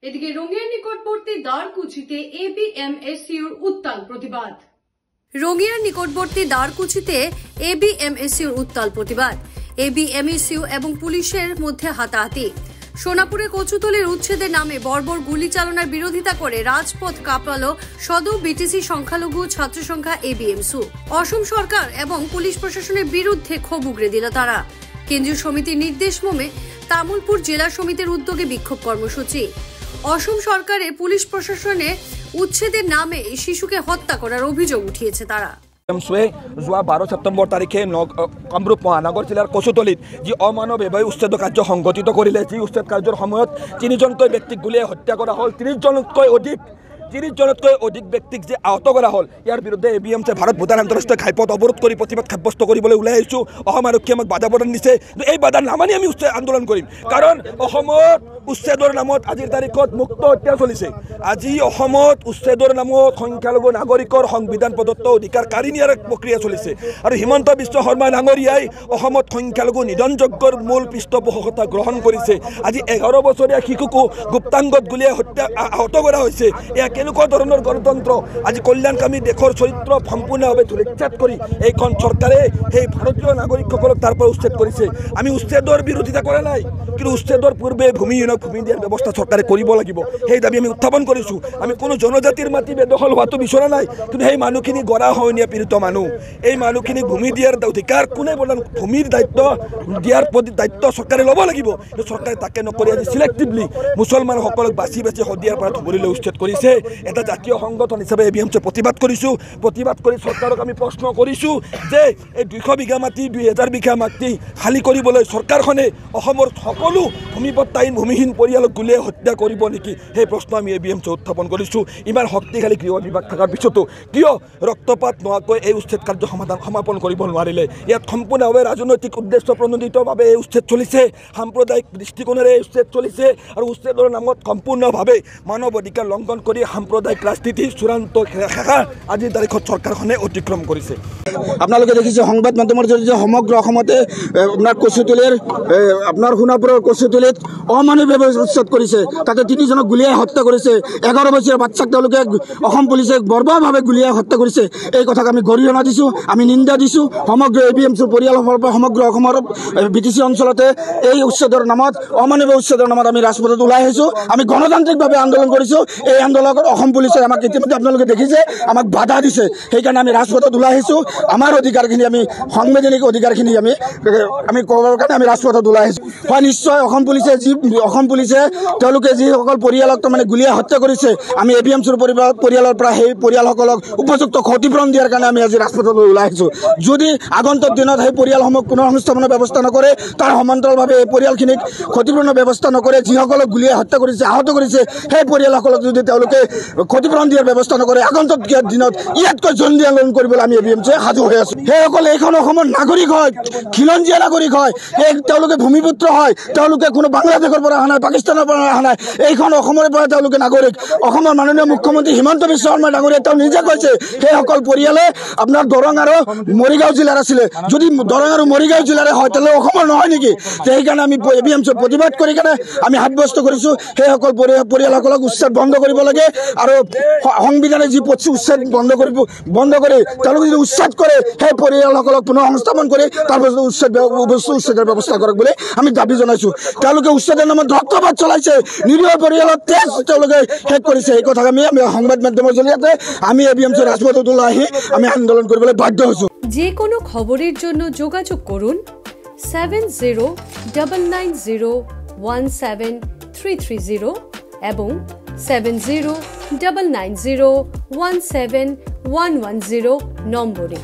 এদিকে রঙিয়ার নিকটবর্তী দ্বারকুচিতে এবিএমএসইউর উত্তাল প্রতিবাদ। রঙিয়ার নিকটবর্তী দ্বারকুচিতে এবিএমএসইউর উত্তাল প্রতিবাদ। এবিএমএসইউ এবং পুলিশের মধ্যে হাতাহাতি। সোনাপুরে কচুতলির উচ্ছেদের নামে বর্বর গুলি চালনার বিরোধিতা করে রাজপথ কাঁপালো সদৌ বিটিসি সংখ্যালঘু ছাত্র সংখ্যা এবিএমএসইউ। অসম সরকার এবং পুলিশ প্রশাসনের বিরুদ্ধে ক্ষোভ উগরে দিল তারা। কেন্দ্রীয় সমিতির নির্দেশ মর্মে তামুলপুর জেলা সমিতির উদ্যোগে বিক্ষোভ কর্মসূচি। অসম সরকারের পুলিশ প্রশাসনে উচ্ছেদের নামে শিশুকে হত্যা করার অভিযোগ উঠিয়েছে তারা। যোৱা 12 ছেপ্টেম্বৰ তাৰিখে কামৰূপ মহানগৰ জিলাৰ কচুতলিত যি অমানৱভাৱে উচ্ছেদ কাৰ্য সংঘটিত কৰিলে, যি উচ্ছেদ কাৰ্যৰ সময়ত 3জনকৈ ব্যক্তিক গুলীয়াই হত্যা কৰা হ'ল, 30জনতকৈ অধিক ব্যক্তিক যে আহত কৰা হ'ল। ইয়াৰ বিৰুদ্ধে এবিএমএছে ভাৰত ভূটান আন্তঃৰাষ্ট্ৰীয় ঘাইপথ অৱৰোধ কৰি প্ৰতিবাদ সাব্যস্ত কৰিবলৈ ওলাই আহিছোঁ। অসম আৰক্ষীয়ে আমাক বাধা প্ৰদান দিছে, কিন্তু এই বাধা নামানি আমি আন্দোলন কৰিম। কাৰণ অসমত উচ্ছেদৰ নামত আজিৰ তাৰিখত মুক্ত হত্যা চলিছে। আজি অসমত উচ্ছেদৰ নামত সংখ্যালঘু নাগৰিকৰ সংবিধান প্ৰদত্ত অধিকাৰ কাঢ়ি নিয়াৰ প্ৰক্ৰিয়া চলিছে। আৰু হিমন্ত বিশ্ব শৰ্মা ডাঙৰীয়াই অসমত সংখ্যালঘু নিধনযজ্ঞৰ মূল পৃষ্ঠপোষকতা গ্ৰহণ কৰিছে। আজি 11 বছৰীয়া শিশুকো গুপ্তাংগত গুলীয়াই হত্যা আহত কৰা হৈছে। এয়া কেনেকুৱা ধৰণৰ গণতন্ত্ৰ? আজি কল্যাণকামী দেশৰ চৰিত্ৰ সম্পূৰ্ণভাৱে ধূলিসাৎ কৰি এইখন চৰকাৰে সেই ভাৰতীয় নাগৰিকসকলক তাৰ পৰা উচ্ছেদ কৰিছে। আমি উচ্ছেদৰ বিৰোধিতা কৰা নাই, কিন্তু উচ্ছেদৰ পূৰ্বে ভূমিহীনক ভূমি দিয়াৰ ব্যৱস্থা চৰকাৰে কৰিব লাগিব, সেই দাবী আমি উত্থাপন কৰিছোঁ। আমি কোনো জনজাতিৰ মাটি বেদখল হোৱাটো বিচৰা নাই, কিন্তু সেই মানুহখিনি গৰাখহনীয়া পীড়িত মানুহ, এই মানুহখিনিক ভূমি দিয়াৰ অধিকাৰ কোনে প্ৰদান, ভূমিৰ দায়িত্ব দিয়াৰ দায়িত্ব চৰকাৰে ল'ব লাগিব। কিন্তু চৰকাৰে তাকে নকৰি আজি চিলেক্টিভলি মুছলমানসকলক বাছি শদিয়াৰ পৰা ধুবুৰীলৈ উচ্ছেদ কৰিছে। এটা জাতীয় সংগঠন হিচাপে এবিএমএছে প্ৰতিবাদ কৰিছোঁ। প্ৰতিবাদ কৰি চৰকাৰক আমি প্ৰশ্ন কৰিছোঁ যে এই 200 বিঘা মাটি 2000 বিঘা মাটি খালী কৰিবলৈ চৰকাৰখনে অসমৰ সকলো ভূমিপট্টা আইন ভূমিহীন পৰিয়ালক গুলীয়াই হত্যা কৰিব নেকি, সেই প্ৰশ্ন আমি এবিএমএছে উত্থাপন কৰিছোঁ। ইমান শক্তিশালী গৃহ বিভাগ থকাৰ পিছতো কিয় ৰক্তপাত নোহোৱাকৈ এই উচ্ছেদ কাৰ্য সমাপন কৰিব নোৱাৰিলে? ইয়াত সম্পূৰ্ণভাৱে ৰাজনৈতিক উদ্দেশ্য প্ৰণোদিতভাৱে এই উচ্ছেদ চলিছে, সাম্প্ৰদায়িক দৃষ্টিকোণেৰে এই উচ্ছেদ চলিছে। আৰু উচ্ছেদৰ নামত সম্পূৰ্ণভাৱে মানৱ অধিকাৰ লংঘন কৰি সাম্প্ৰদায়িক ৰাজনীতি চূড়ান্ত শেষা আজিৰ তাৰিখত চৰকাৰখনে অতিক্ৰম কৰিছে। আপোনালোকে দেখিছে সংবাদ মাধ্যমৰ জৰিয়তে সমগ্ৰ অসমতে আপোনাৰ কচুতলিৰ আপোনাৰ সোণাপুৰৰ কচুতলিত অমানৱীয়ভাৱে উচ্ছেদ কৰিছে। তাতে 3জনক গুলীয়াই হত্যা কৰিছে। 11 বছৰীয়া বাচ্চাক তেওঁলোকে অসম পুলিচে বৰ্বৰভাৱে গুলীয়াই হত্যা কৰিছে। এই কথাক আমি গৰিহণা দিছোঁ, আমি নিন্দা দিছোঁ। সমগ্ৰ এবিএমএছৰ পৰিয়ালসকলৰ পৰা সমগ্ৰ অসমৰ বিটিচি অঞ্চলতে এই উচ্ছেদৰ নামত, অমানৱীয় উচ্ছেদৰ নামত আমি ৰাজপথত ওলাই আহিছোঁ। আমি গণতান্ত্ৰিকভাৱে আন্দোলন কৰিছোঁ। এই আন্দোলনত অসম পুলিচে আমাক ইতিমধ্যে আপোনালোকে দেখিছে আমাক বাধা দিছে। সেইকাৰণে আমি ৰাজপথত ওলাই আহিছোঁ। আমাৰ অধিকাৰখিনি, আমি সাংবিধানিক অধিকাৰখিনি আমি ক'বৰ কাৰণে আমি ৰাজপথত ওলাই আহিছোঁ। হয়, নিশ্চয় অসম পুলিচে তেওঁলোকে যিসকল পৰিয়ালক তাৰমানে গুলীয়াই হত্যা কৰিছে, আমি এবিএমএছৰ পৰিয়ালৰ পৰা সেই পৰিয়ালসকলক উপযুক্ত ক্ষতিপূৰণ দিয়াৰ কাৰণে আমি আজি ৰাজপথত ওলাই আহিছোঁ। যদি আগন্তুক দিনত সেই পৰিয়ালসমূহ পুনৰ সংস্থাপনৰ ব্যৱস্থা নকৰে, তাৰ সমান্তৰালভাৱে এই পৰিয়ালখিনিক ক্ষতিপূৰণৰ ব্যৱস্থা নকৰে, যিসকলক গুলীয়াই হত্যা কৰিছে, আহত কৰিছে, সেই পৰিয়ালসকলক যদি তেওঁলোকে ক্ষতিপূৰণ দিয়াৰ ব্যৱস্থা নকৰে, আগন্তুক দিনত ইয়াতকৈ জলদি আন্দোলন কৰিবলৈ আমি এবিএমএছে সাজু হৈ আছোঁ। সেইসকল এইখন অসমৰ নাগৰিক হয়, খিলঞ্জীয়া নাগৰিক হয়, তেওঁলোকে ভূমিপুত্ৰ হয়, তেওঁলোকে কোনো বাংলাদেশৰ পৰা অহা নাই, পাকিস্তানৰ পৰা অহা নাই, এইখন অসমৰে পৰা তেওঁলোকে নাগৰিক। অসমৰ মাননীয় মুখ্যমন্ত্ৰী হিমন্ত বিশ্ব শৰ্মা ডাঙৰীয়াই তেওঁ নিজে কৈছে সেইসকল পৰিয়ালে আপোনাৰ দৰং আৰু মৰিগাঁও জিলাৰ আছিলে। যদি দৰং আৰু মৰিগাঁও জিলাৰে হয় তেনেহ'লে অসমৰ নহয় নেকি? সেইকাৰণে আমি এবিএমএছৰ প্ৰতিবাদ কৰি কেনে আমি সাব্যস্ত কৰিছোঁ সেইসকল পৰিয়ালসকলক উচ্ছেদ বন্ধ কৰিব লাগে। আৰু সংবিধানে যি উচ্ছেদ বন্ধ কৰি তেওঁলোকে যদি উচ্ছেদ কৰে, সেই পৰিয়ালসকলক পুনৰ সংস্থাপন কৰি তাৰপিছত উচ্ছেদৰ ব্যৱস্থা কৰক বুলি আমি দাবী জনাইছোঁ। তেওঁলোকে উচ্ছেদৰ নামত ৰক্তপাত চলাইছে, নিৰীহ পৰিয়ালৰ তেজ তেওঁলোকে শেষ কৰিছে। এই কথাক আমি সংবাদ মাধ্যমৰ জৰিয়তে আমি এবিএমএছৰ ৰাজপথত ওলাই আহি আমি আন্দোলন কৰিবলৈ বাধ্য হৈছোঁ। যে কোনো খবৰেৰ জন্য যোগাযোগ কৰুন 7099017330 এবং 7099017110 নম্বৰে।